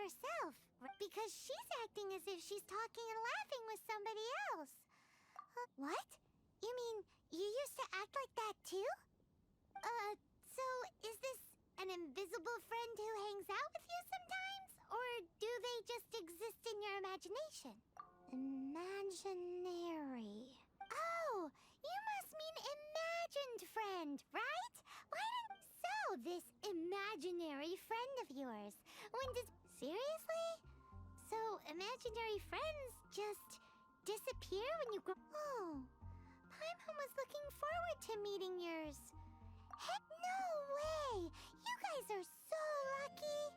herself, because she's acting as if she's talking and laughing with somebody else. What? You mean you used to act like that too? So is this an invisible friend who hangs out with you sometimes? Or do they just exist in your imagination? Imaginary. Oh, you must mean imagined friend, right? So this imaginary friend of yours, seriously? So imaginary friends just disappear when you grow? Oh, Paimon was looking forward to meeting yours. Heck, no way! You guys are so lucky!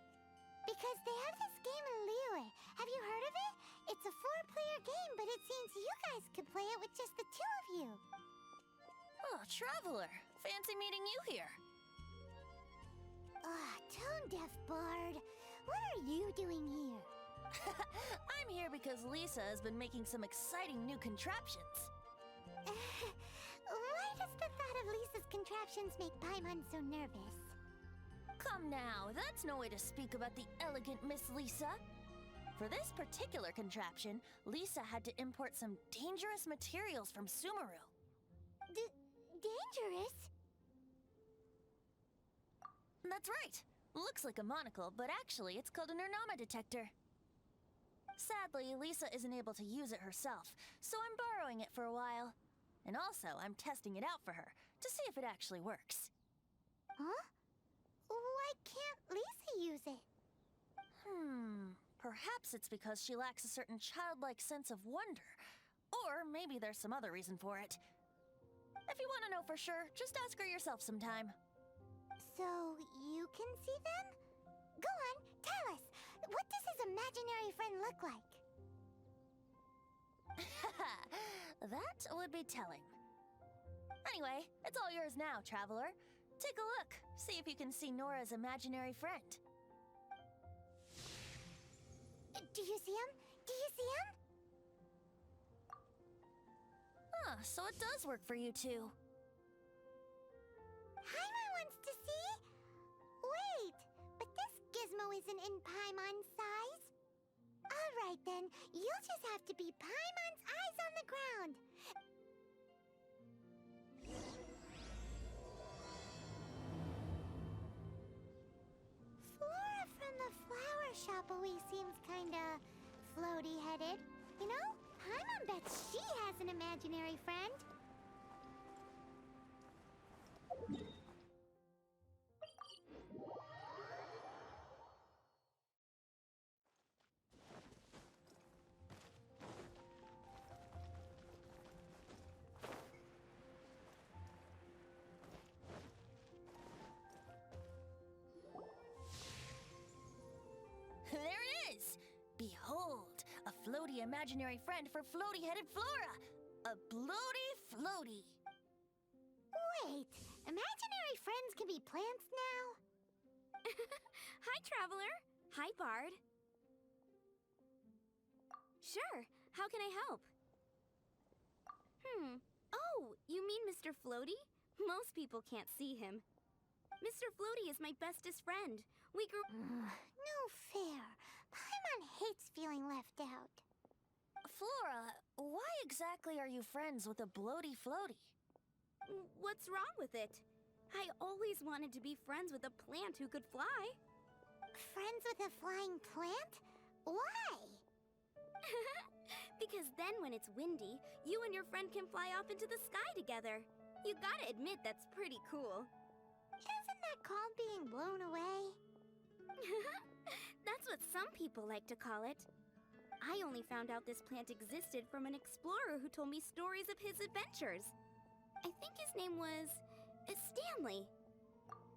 Because they have this game in Liyue. Have you heard of it? It's a 4-player game, but it seems you guys could play it with just the 2 of you. Oh, Traveler. Fancy meeting you here. Tone-deaf bard. What are you doing here? I'm here because Lisa has been making some exciting new contraptions. Why does the thought of Lisa's contraptions make Paimon so nervous? Come now, that's no way to speak about the elegant Miss Lisa. For this particular contraption, Lisa had to import some dangerous materials from Sumeru. Dangerous? That's right. Looks like a monocle, but actually it's called an Ernama detector. Sadly, Lisa isn't able to use it herself, so I'm borrowing it for a while. And also, I'm testing it out for her, to see if it actually works. Huh? Why can't Lisa use it? Perhaps it's because she lacks a certain childlike sense of wonder. Or maybe there's some other reason for it. If you want to know for sure, just ask her yourself sometime. So, you can see them? Go on, tell us. What does his imaginary friend look like? That would be telling. Anyway, it's all yours now, Traveler. Take a look. See if you can see Nora's imaginary friend. Do you see him? Do you see him? So it does work for you too. Paimon wants to see? Wait, but this gizmo isn't in Paimon's size. Alright then, you'll just have to be Paimon's eyes on the ground. Flora from the flower shop always seems kinda floaty-headed. You know, Paimon bets she has an imaginary friend. There it is! Behold, a floaty imaginary friend for floaty-headed Flora! A bloaty floaty! Wait, imaginary friends can be plants now? Hi, Traveler. Hi, Bard. Sure, how can I help? Oh, you mean Mr. Floaty? Most people can't see him. Mr. Floaty is my bestest friend. We grew... No fair. Paimon hates feeling left out. Flora, why exactly are you friends with a bloaty floaty? What's wrong with it? I always wanted to be friends with a plant who could fly. Friends with a flying plant? Why? Because then when it's windy, you and your friend can fly off into the sky together. You gotta admit that's pretty cool. Isn't that called being blown away? That's what some people like to call it. I only found out this plant existed from an explorer who told me stories of his adventures. I think his name was Stanley.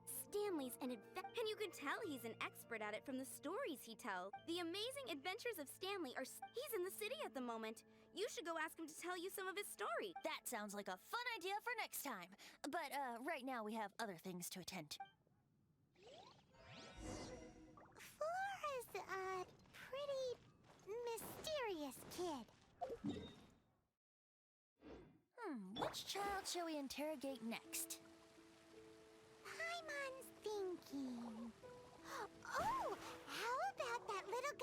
Stanley's and you can tell he's an expert at it from the stories he tells. The Amazing Adventures of Stanley he's in the city at the moment. You should go ask him to tell you some of his story. That sounds like a fun idea for next time. But right now we have other things to attend to. Flora's a pretty mysterious kid. Which child shall we interrogate next? Paimon's thinking. Oh, how about that little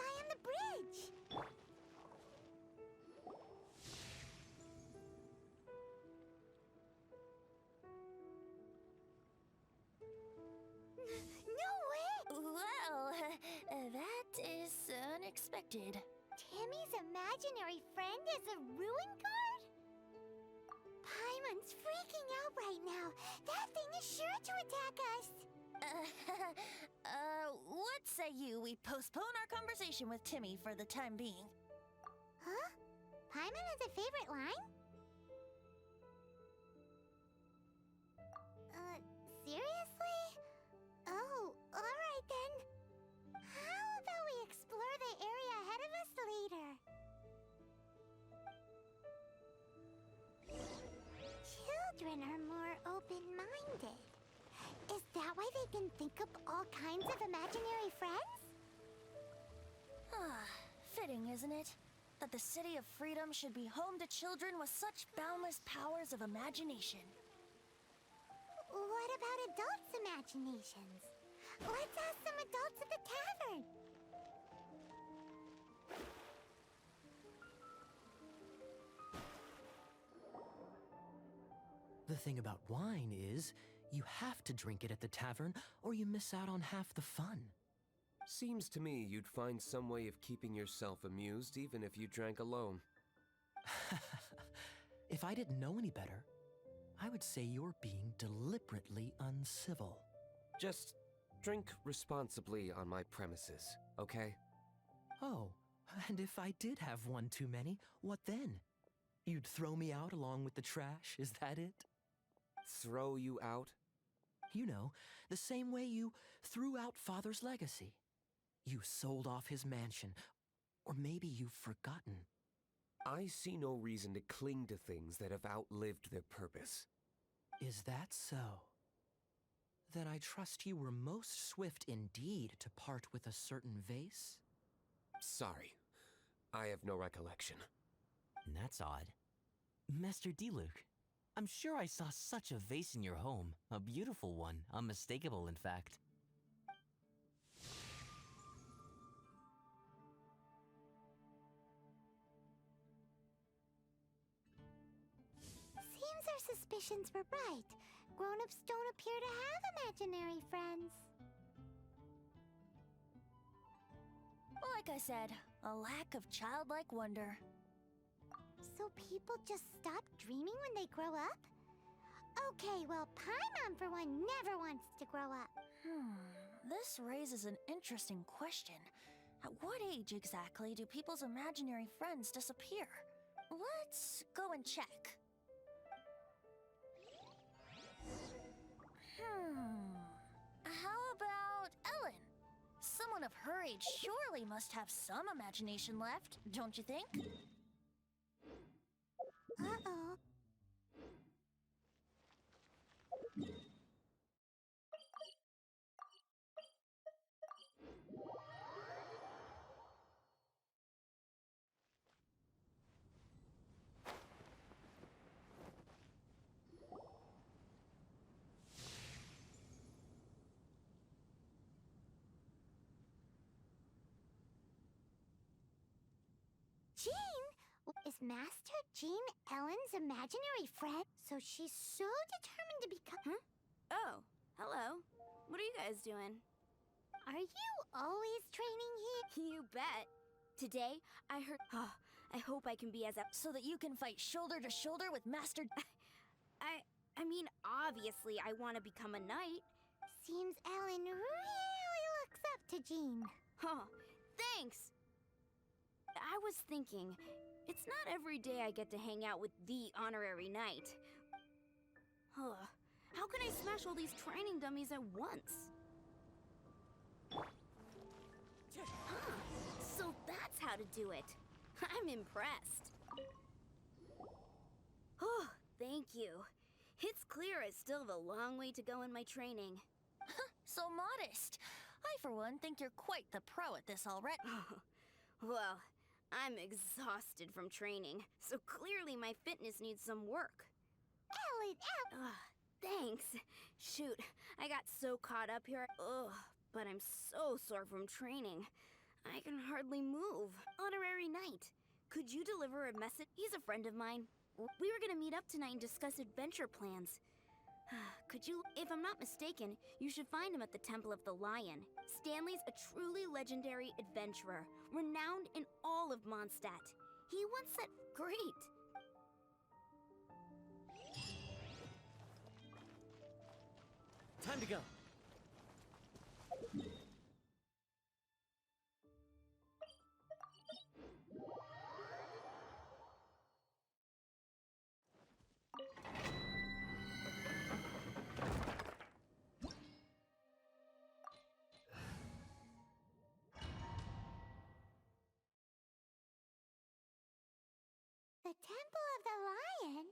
did. Timmy's imaginary friend is a ruin guard? Paimon's freaking out right now. That thing is sure to attack us. What say we postpone our conversation with Timmy for the time being? Huh? Paimon has a favorite line? Seriously? Oh, alright then. How about we explore the area ahead of us later? Children are more open-minded. Is that why they can think up all kinds of imaginary friends? Fitting, isn't it? That the City of Freedom should be home to children with such boundless powers of imagination. What about adults' imaginations? Let's ask some adults at the tavern. The thing about wine is, you have to drink it at the tavern, or you miss out on half the fun. Seems to me you'd find some way of keeping yourself amused even if you drank alone. If I didn't know any better, I would say you're being deliberately uncivil. Just drink responsibly on my premises, okay? Oh, and if I did have one too many, what then? You'd throw me out along with the trash, is that it? Throw you out? You know, the same way you threw out Father's legacy. You sold off his mansion, or maybe you've forgotten. I see no reason to cling to things that have outlived their purpose. Is that so? Then I trust you were most swift indeed to part with a certain vase? Sorry, I have no recollection. That's odd. Master Diluc, I'm sure I saw such a vase in your home. A beautiful one, unmistakable in fact. Seems our suspicions were right. Grown-ups don't appear to have imaginary friends. Like I said, a lack of childlike wonder. So people just stop dreaming when they grow up? Okay, well, Paimon, for one, never wants to grow up. This raises an interesting question. At what age exactly do people's imaginary friends disappear? Let's go and check. How about Ellen? Someone of her age surely must have some imagination left, don't you think? Uh-oh. Jean? Is Master Jean Ellen's imaginary friend? So she's so determined to become... Oh, hello. What are you guys doing? Are you always training here? You bet. Today, I heard... Oh, I hope I can be as a... So that you can fight shoulder to shoulder with Master... I mean, obviously, I want to become a knight. Seems Ellen really looks up to Jean. Oh, thanks. I was thinking, it's not every day I get to hang out with the honorary knight. How can I smash all these training dummies at once? So that's how to do it. I'm impressed. Oh, thank you. It's clear I still have a long way to go in my training. So modest. I, for one, think you're quite the pro at this already. Well, I'm exhausted from training, so clearly my fitness needs some work. Ellen, Thanks. Shoot, I got so caught up here. But I'm so sore from training. I can hardly move. Honorary knight, could you deliver a message? He's a friend of mine. We were gonna meet up tonight and discuss adventure plans. Could you, if I'm not mistaken, you should find him at the Temple of the Lion. Stanley's a truly legendary adventurer, renowned in all of Mondstadt. He once said, great. Time to go. The Temple of the Lion?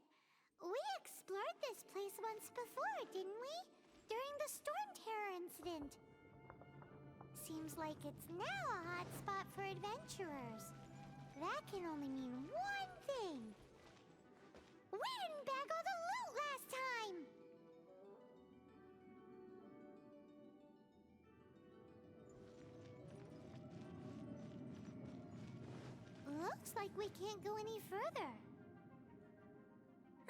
We explored this place once before, didn't we? During the storm terror incident. Seems like it's now a hot spot for adventurers. That can only mean one thing. We didn't bag all the loot last time! Looks like we can't go any further.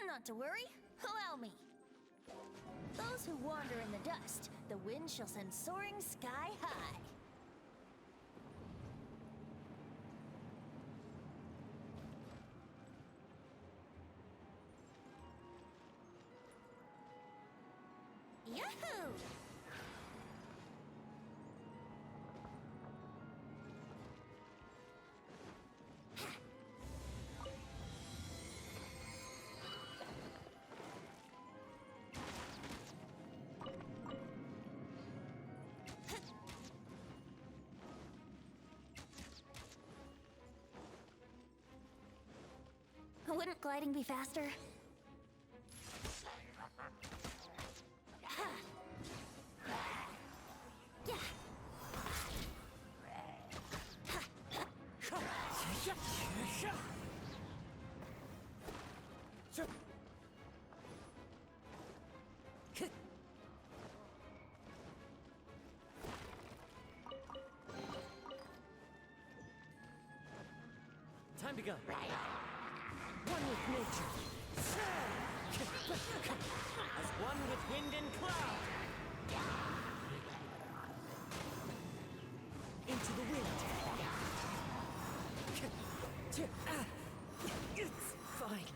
Not to worry. Allow me. Those who wander in the dust, the wind shall send soaring sky high. Yahoo! Wouldn't gliding be faster? Yeah. Time to go. One with nature. As one with wind and cloud. Into the wind. It's fine.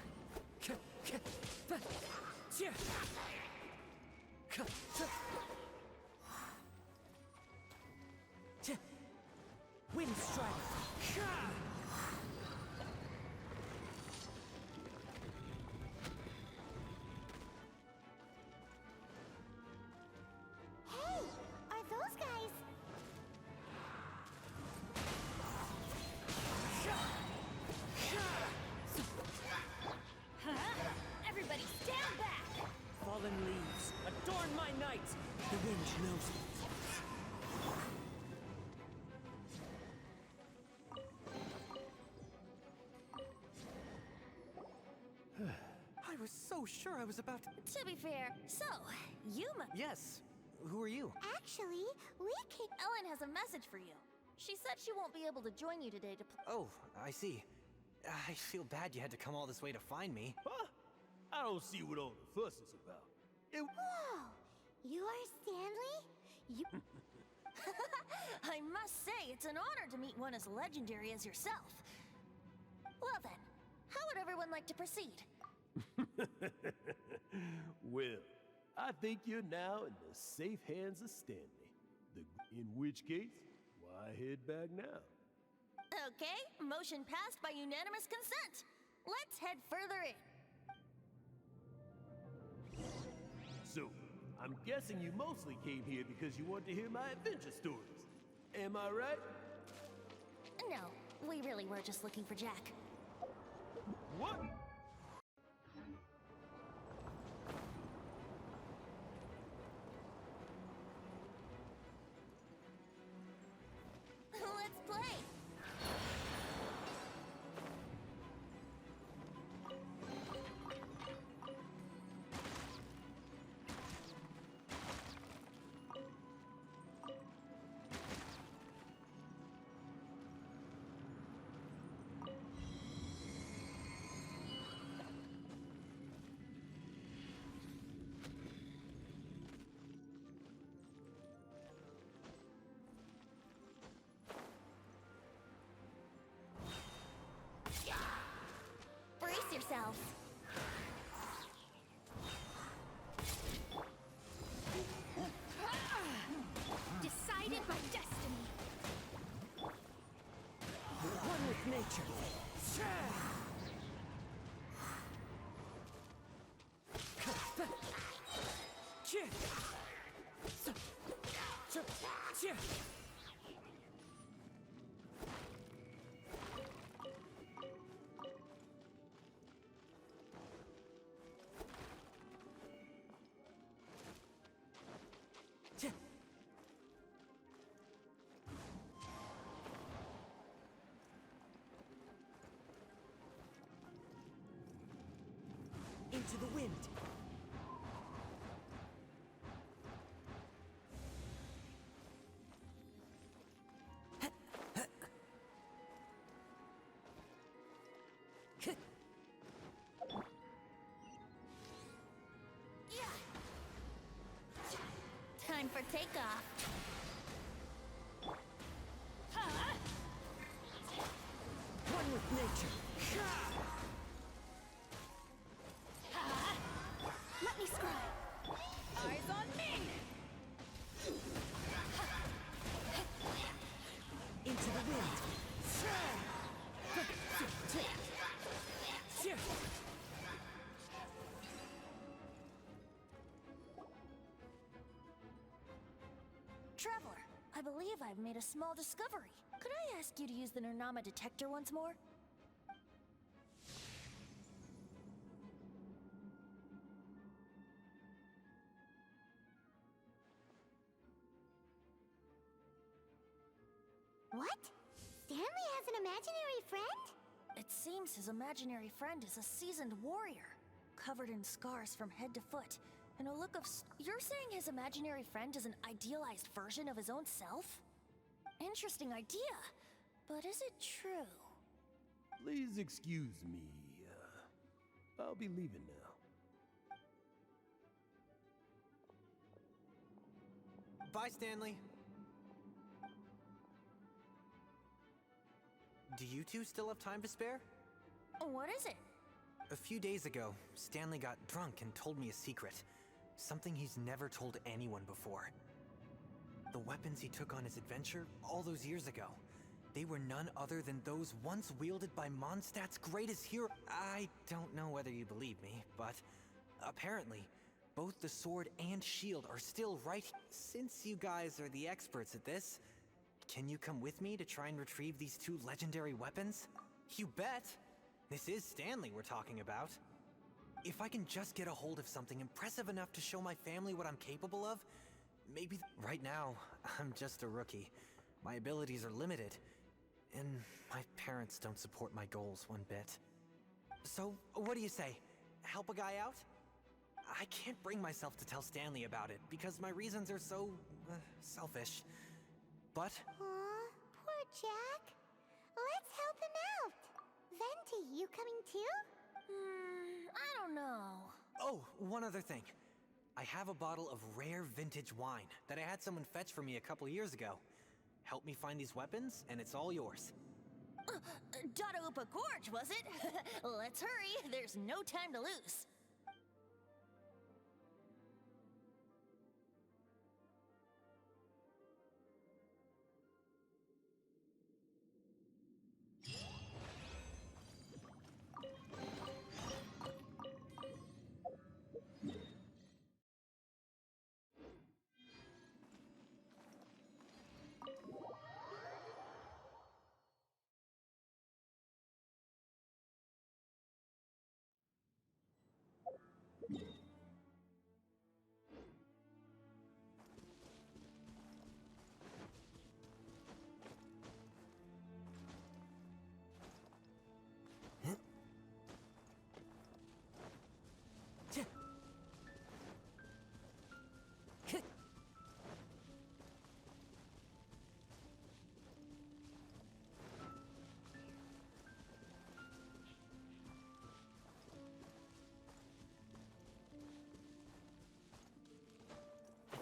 Wind strike. Hey, are those guys... Everybody stand back! Fallen leaves, adorn my night! The wind knows it. I was so sure I was about to... To be fair, so, you Yes. Who are you? Actually, we can... Ellen has a message for you. She said she won't be able to join you today to Oh, I see. I feel bad you had to come all this way to find me. Huh? I don't see what all the fuss is about. Whoa! You're Stanley? You... I must say, it's an honor to meet one as legendary as yourself. Well then, how would everyone like to proceed? Well, I think you're now in the safe hands of Stanley. In which case, why head back now? Okay, motion passed by unanimous consent. Let's head further in. So, I'm guessing you mostly came here because you want to hear my adventure stories. Am I right? No, we really were just looking for Jack. What? Let's play. yourself. Decided by destiny. One with nature. Into the wind. Time for takeoff. One with nature. Let me scribe. Eyes on me! Into the wind. Traveler, I believe I've made a small discovery. Could I ask you to use the Nernama detector once more? What? Stanley has an imaginary friend? It seems his imaginary friend is a seasoned warrior, covered in scars from head to foot, and a look of... You're saying his imaginary friend is an idealized version of his own self? Interesting idea, but is it true? Please excuse me. I'll be leaving now. Bye, Stanley. Do you two still have time to spare? What is it? A few days ago, Stanley got drunk and told me a secret. Something he's never told anyone before. The weapons he took on his adventure all those years ago, they were none other than those once wielded by Mondstadt's greatest hero. I don't know whether you believe me, but apparently, both the sword and shield are still right. Since you guys are the experts at this, can you come with me to try and retrieve these two legendary weapons? You bet! This is Stanley we're talking about. If I can just get a hold of something impressive enough to show my family what I'm capable of, maybe... Right now, I'm just a rookie. My abilities are limited, and my parents don't support my goals one bit. So, what do you say? Help a guy out? I can't bring myself to tell Stanley about it, because my reasons are so... selfish. But... Aw, poor Jack. Let's help him out. Venti, you coming too? I don't know. Oh, one other thing. I have a bottle of rare vintage wine that I had someone fetch for me a couple years ago. Help me find these weapons, and it's all yours. Dadaupa Gorge, was it? Let's hurry, there's no time to lose.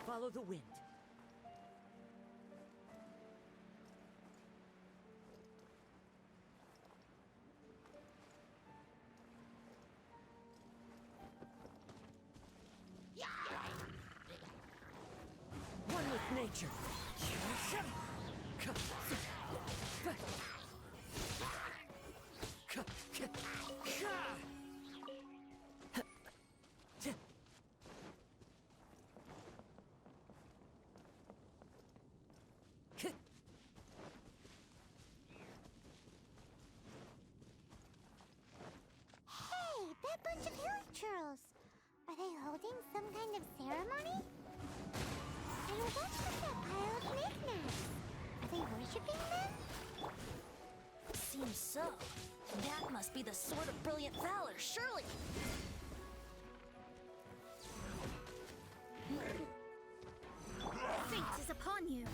Follow the wind. nature. Hey, that bunch of hilichurls. Are they holding some kind of ceremony? And what's with that pile of knickknacks? Are they worshipping them? Seems so. That must be the Sword of Brilliant Valor, surely. Fate is upon you.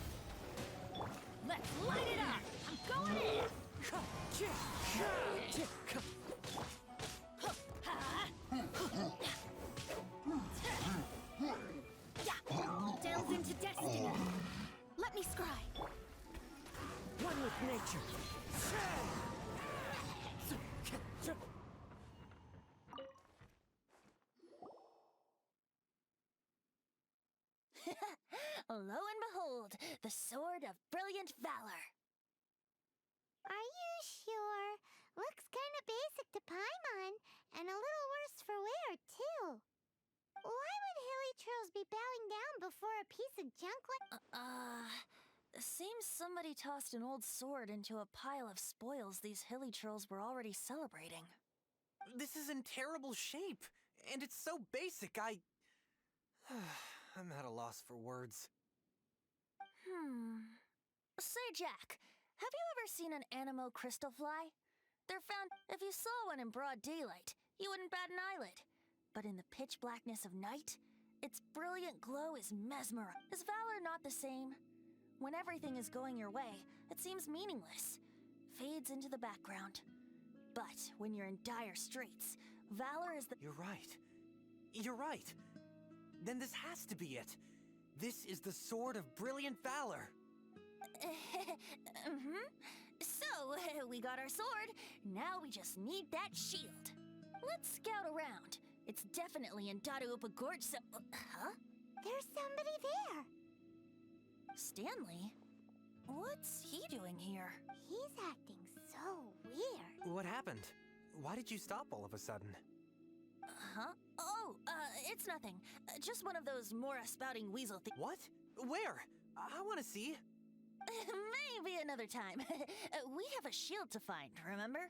Let's light it up. I'm going in. Delve into destiny. Let me scry. One with nature. Lo and behold, the Sword of Brilliant Valor. Are you sure? Looks kind of basic to Paimon, and a little worse for wear, too. Why would hilichurls be bowing down before a piece of junk like... Seems somebody tossed an old sword into a pile of spoils these hilichurls were already celebrating. This is in terrible shape, and it's so basic, I'm at a loss for words. Say, Jack, have you ever seen an anemo crystal fly? They're found... If you saw one in broad daylight, you wouldn't bat an eyelid. But in the pitch blackness of night, its brilliant glow is mesmerizing. Is valor not the same? When everything is going your way, it seems meaningless, fades into the background. But when you're in dire straits, valor is the... You're right. You're right. Then this has to be it. This is the Sword of Brilliant Valor. So, we got our sword. Now we just need that shield. Let's scout around. It's definitely in Dăyaecnсs Gorge, so... Huh? There's somebody there. Stanley? What's he doing here? He's acting so weird. What happened? Why did you stop all of a sudden? Huh? Oh, it's nothing. Just one of those Mora spouting weasel things. What? Where? I want to see. Maybe another time. We have a shield to find, remember?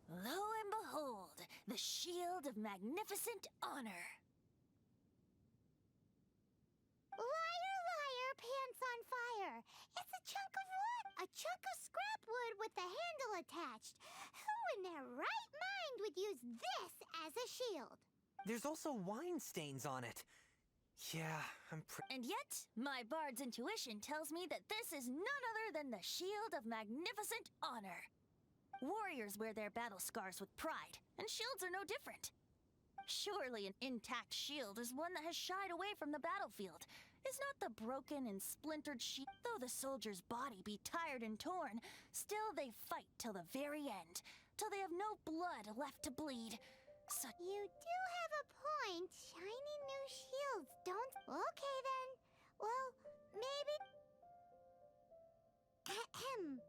Lo and behold, the shield of magnificent honor. Liar, liar, pants on fire. It's a chunk of wood. A chunk of scrap wood with the handle attached. Who in their right mind would use this as a shield? There's also wine stains on it. Yeah, And yet, my bard's intuition tells me that this is none other than the shield of magnificent honor. Warriors wear their battle scars with pride, and shields are no different. Surely an intact shield is one that has shied away from the battlefield. Is not the broken and splintered shield? Though the soldier's body be tired and torn, still they fight till the very end, till they have no blood left to bleed. So You do have a point. Shiny new shields don't... Okay, then. Well, maybe... Ahem.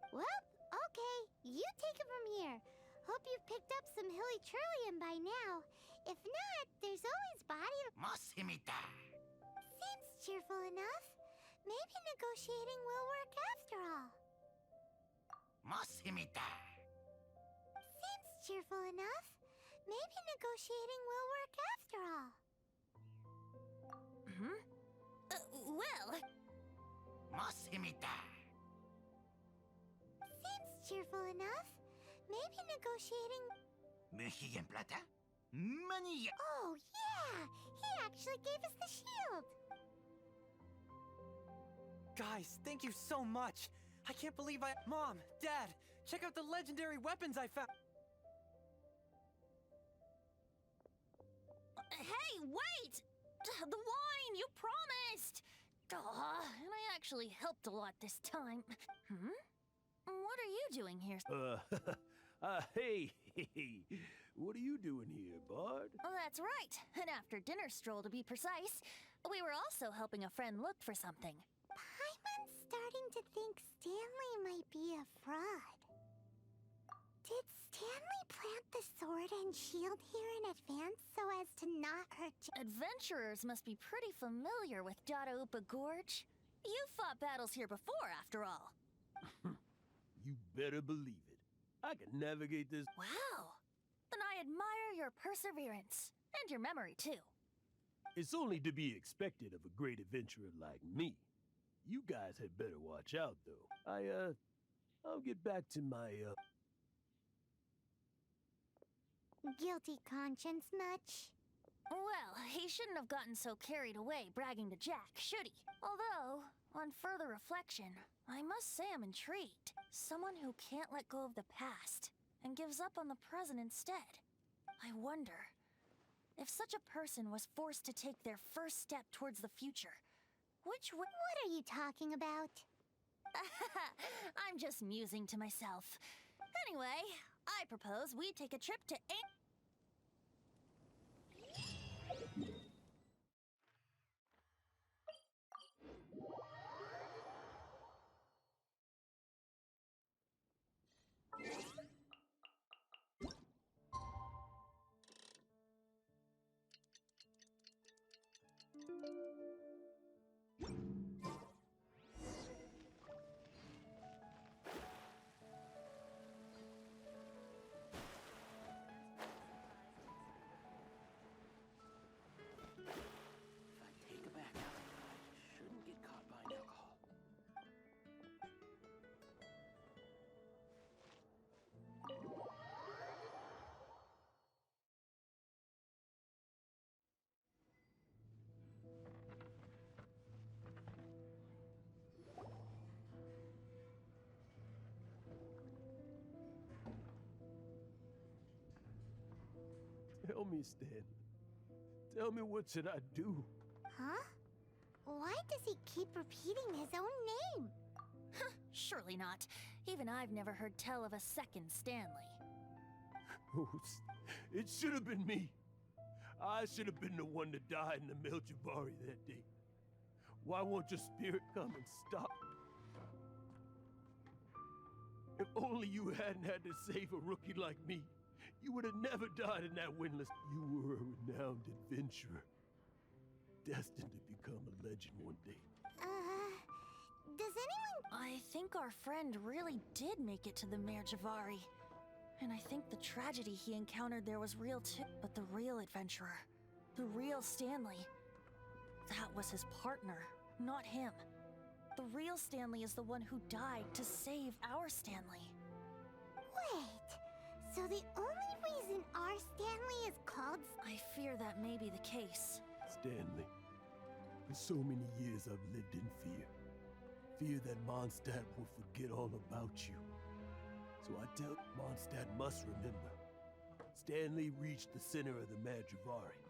Well, okay. You take it from here. Hope you've picked up some hilichurlium by now. If not, there's always body... Seems cheerful enough. Maybe negotiating will work after all. Seems cheerful enough. Maybe negotiating will work after all. well... Seems cheerful enough. Maybe negotiating... Mejilla en plata? Manilla. Oh, yeah! He actually gave us the shield! Guys, thank you so much. I can't believe Mom, Dad, check out the legendary weapons I found. Hey, wait! The wine, you promised! And I actually helped a lot this time. What are you doing here? Hey, what are you doing here, Bard? Oh, that's right. An after-dinner stroll, to be precise. We were also helping a friend look for something. Paimon's starting to think Stanley might be a fraud. Did Stanley plant the sword and shield here in advance so as to not hurt Adventurers must be pretty familiar with Dăyaecnսs Gorge. You've fought battles here before, after all. You better believe it. I can navigate this. Wow. Then I admire your perseverance. And your memory, too. It's only to be expected of a great adventurer like me. You guys had better watch out, though. I'll get back to my, guilty conscience much? Well, he shouldn't have gotten so carried away bragging to Jack, should he? Although, on further reflection, I must say I'm intrigued. Someone who can't let go of the past and gives up on the present instead. I wonder, if such a person was forced to take their first step towards the future, which would... What are you talking about? I'm just musing to myself. Anyway, I propose we take a trip to Take a back out. I shouldn't get caught by alcohol. Tell me, Stan. Tell me, what should I do? Huh? Why does he keep repeating his own name? Surely not. Even I've never heard tell of a second Stanley. Oh, it should have been me. I should have been the one to die in the Melchivari that day. Why won't your spirit come and stop? If only you hadn't had to save a rookie like me, you would have never died in that windlass. You were a renowned adventurer, destined to become a legend one day. Does anyone... I think our friend really did make it to the Merjavari. And I think the tragedy he encountered there was real too. But the real adventurer, the real Stanley, that was his partner, not him. The real Stanley is the one who died to save our Stanley. Wait, so the only reason our Stanley is called... I fear that may be the case. Stanley, for so many years I've lived in fear. Fear that Mondstadt will forget all about you. So I tell Mondstadt must remember. Stanley reached the center of the Merjavari.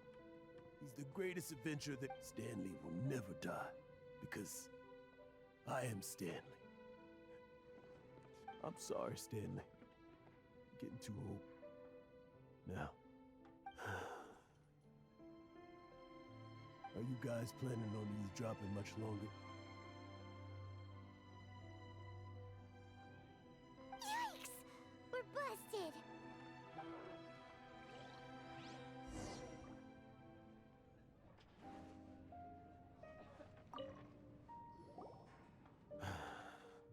He's the greatest adventurer that... Stanley will never die, because I am Stanley. I'm sorry, Stanley. Getting too old. Now. Are you guys planning on eavesdropping much longer? Yikes! We're busted!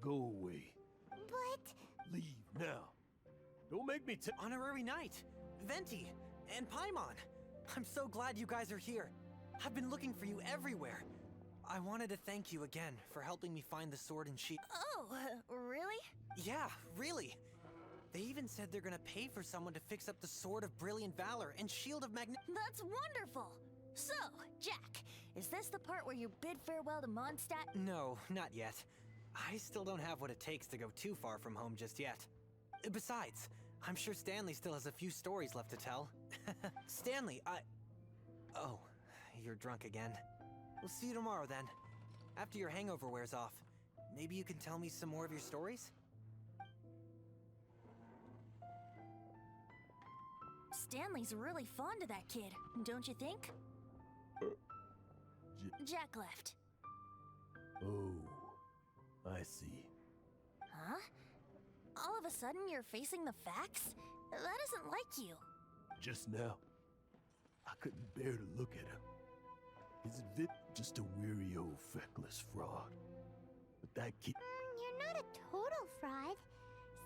Go away. But... Leave now. Don't make me Honorary Knight, Venti, and Paimon. I'm so glad you guys are here. I've been looking for you everywhere. I wanted to thank you again for helping me find the sword and shield. Oh, really? Yeah, really. They even said they're gonna pay for someone to fix up the Sword of Brilliant Valor and Shield of That's wonderful! So, Jack, is this the part where you bid farewell to Mondstadt? No, not yet. I still don't have what it takes to go too far from home just yet. Besides, I'm sure Stanley still has a few stories left to tell. Stanley, Oh, you're drunk again. We'll see you tomorrow then. After your hangover wears off. Maybe you can tell me some more of your stories? Stanley's really fond of that kid, don't you think? Jack left. Oh, I see. Huh? All of a sudden you're facing the facts? That isn't like you. Just now, I couldn't bear to look at him. Isn't Vip just a weary old feckless fraud? But that kid... You're not a total fraud.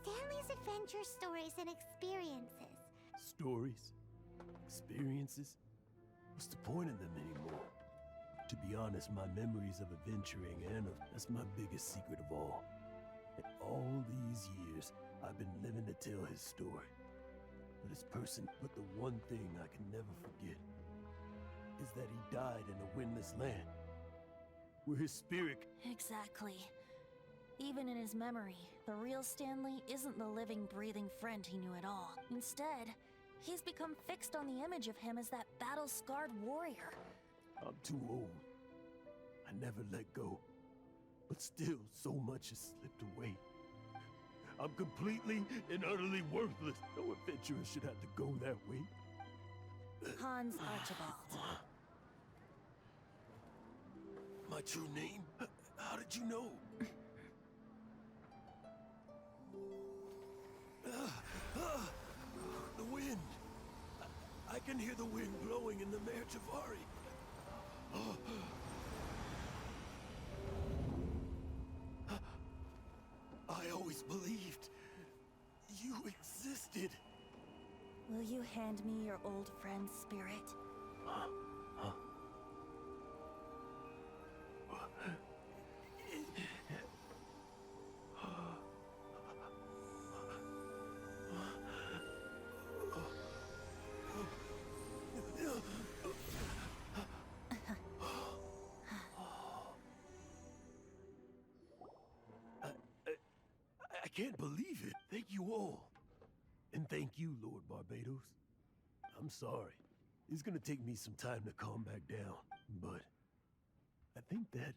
Stanley's adventure stories and experiences. Stories? Experiences? What's the point of them anymore? To be honest, my memories of adventuring that's my biggest secret of all. And all these years, I've been living to tell his story. But the one thing I can never forget is that he died in a windless land. Where his spirit... Exactly. Even in his memory, the real Stanley isn't the living, breathing friend he knew at all. Instead, he's become fixed on the image of him as that battle-scarred warrior. I'm too old. I never let go. But still, so much has slipped away. I'm completely and utterly worthless. No adventurer should have to go that way. Hans Archibald. My true name? How did you know? The wind. I can hear the wind blowing in the Mare Javari. I always believed you existed. Will you hand me your old friend's spirit? I can't believe it. Thank you all. And thank you, Lord Barbados. I'm sorry. It's gonna take me some time to calm back down, but I think that...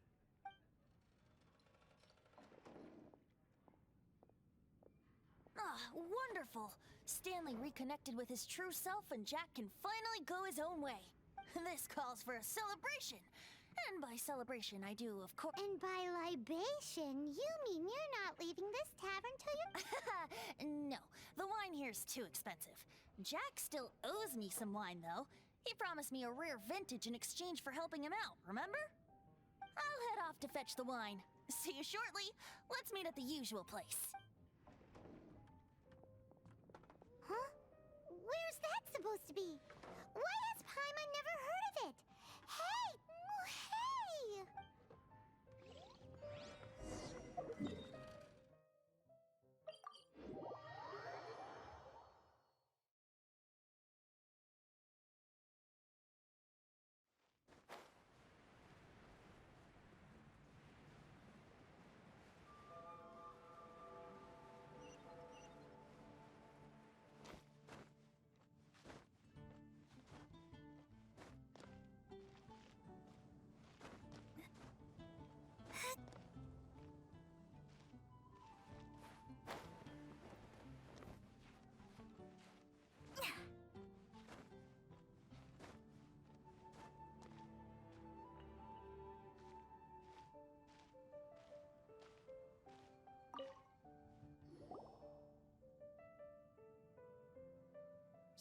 Wonderful! Stanley reconnected with his true self and Jack can finally go his own way. This calls for a celebration. And by celebration, I do, of course... And by libation, you mean you're not leaving this tavern till you... No, the wine here's too expensive. Jack still owes me some wine, though. He promised me a rare vintage in exchange for helping him out, remember? I'll head off to fetch the wine. See you shortly. Let's meet at the usual place. Huh? Where's that supposed to be? Why has Paimon never heard of it? Hey! Hey!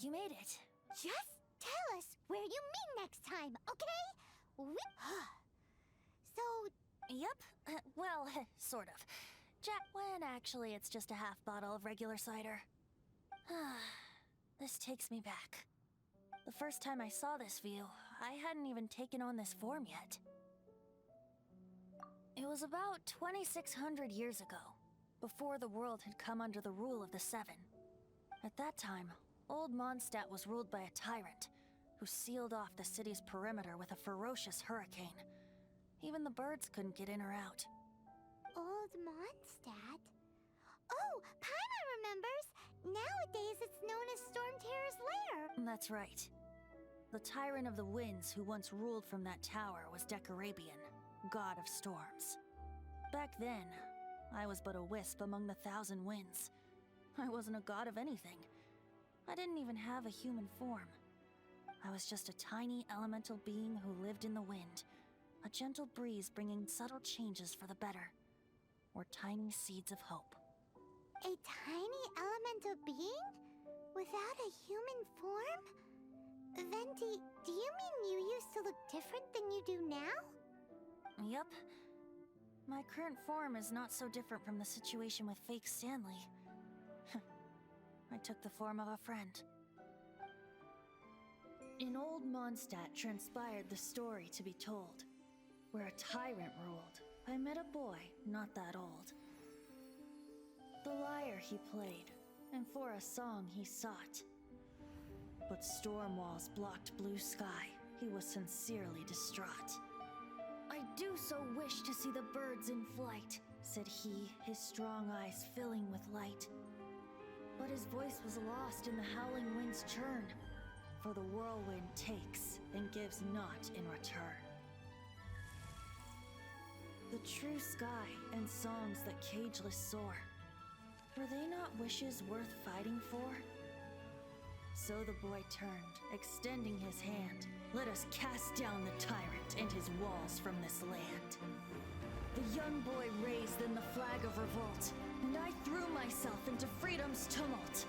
You made it. Just tell us where you meet next time, okay? So... Yep. Well, sort of. Jack, when actually it's just a half bottle of regular cider. This takes me back. The first time I saw this view, I hadn't even taken on this form yet. It was about 2,600 years ago, before the world had come under the rule of the Seven. At that time, old Mondstadt was ruled by a tyrant who sealed off the city's perimeter with a ferocious hurricane. Even the birds couldn't get in or out. Old Mondstadt? Oh, Paimon remembers! Nowadays it's known as Storm Terror's lair! That's right. The tyrant of the winds who once ruled from that tower was Dεyacnσs, god of storms. Back then, I was but a wisp among the thousand winds. I wasn't a god of anything. I didn't even have a human form. I was just a tiny elemental being who lived in the wind, a gentle breeze bringing subtle changes for the better, or tiny seeds of hope. A tiny elemental being? Without a human form? Venti, do you mean you used to look different than you do now? Yup. My current form is not so different from the situation with fake Stanley. I took the form of a friend. In old Mondstadt transpired the story to be told, where a tyrant ruled. I met a boy not that old. The lyre he played, and for a song he sought. But storm walls blocked blue sky. He was sincerely distraught. I do so wish to see the birds in flight, said he, his strong eyes filling with light. But his voice was lost in the howling wind's churn, for the whirlwind takes and gives not in return. The true sky and songs that cageless soar, were they not wishes worth fighting for? So the boy turned, extending his hand. Let us cast down the tyrant and his walls from this land. The young boy raised then the flag of revolt, and I threw myself into freedom's tumult.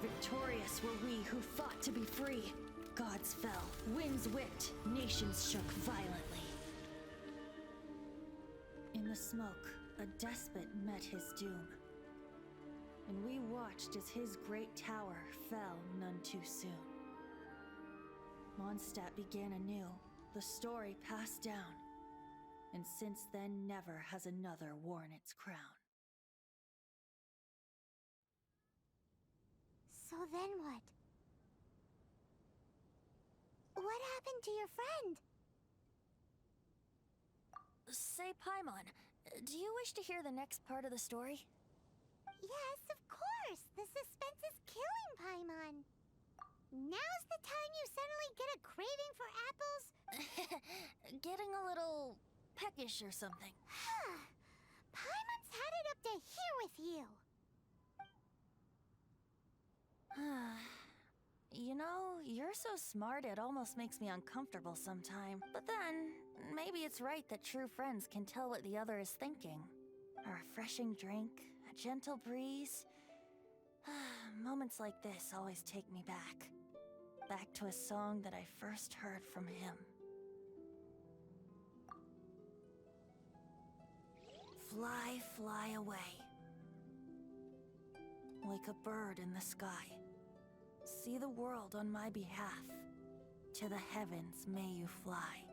Victorious were we who fought to be free. Gods fell, winds whipped, nations shook violently. In the smoke, a despot met his doom, and we watched as his great tower fell none too soon. Mondstadt began anew, the story passed down, and since then never has another worn its crown. So then what? What happened to your friend? Say, Paimon, do you wish to hear the next part of the story? Yes, of course! The suspense is killing, Paimon! Now's the time you suddenly get a craving for apples? Getting a little peckish or something. Paimon's had it up to here with you! You know, you're so smart it almost makes me uncomfortable sometime. But then, maybe it's right that true friends can tell what the other is thinking. A refreshing drink, a gentle breeze. Moments like this always take me back. Back to a song that I first heard from him. Fly, fly away. Like a bird in the sky. See the world on my behalf. To the heavens may you fly.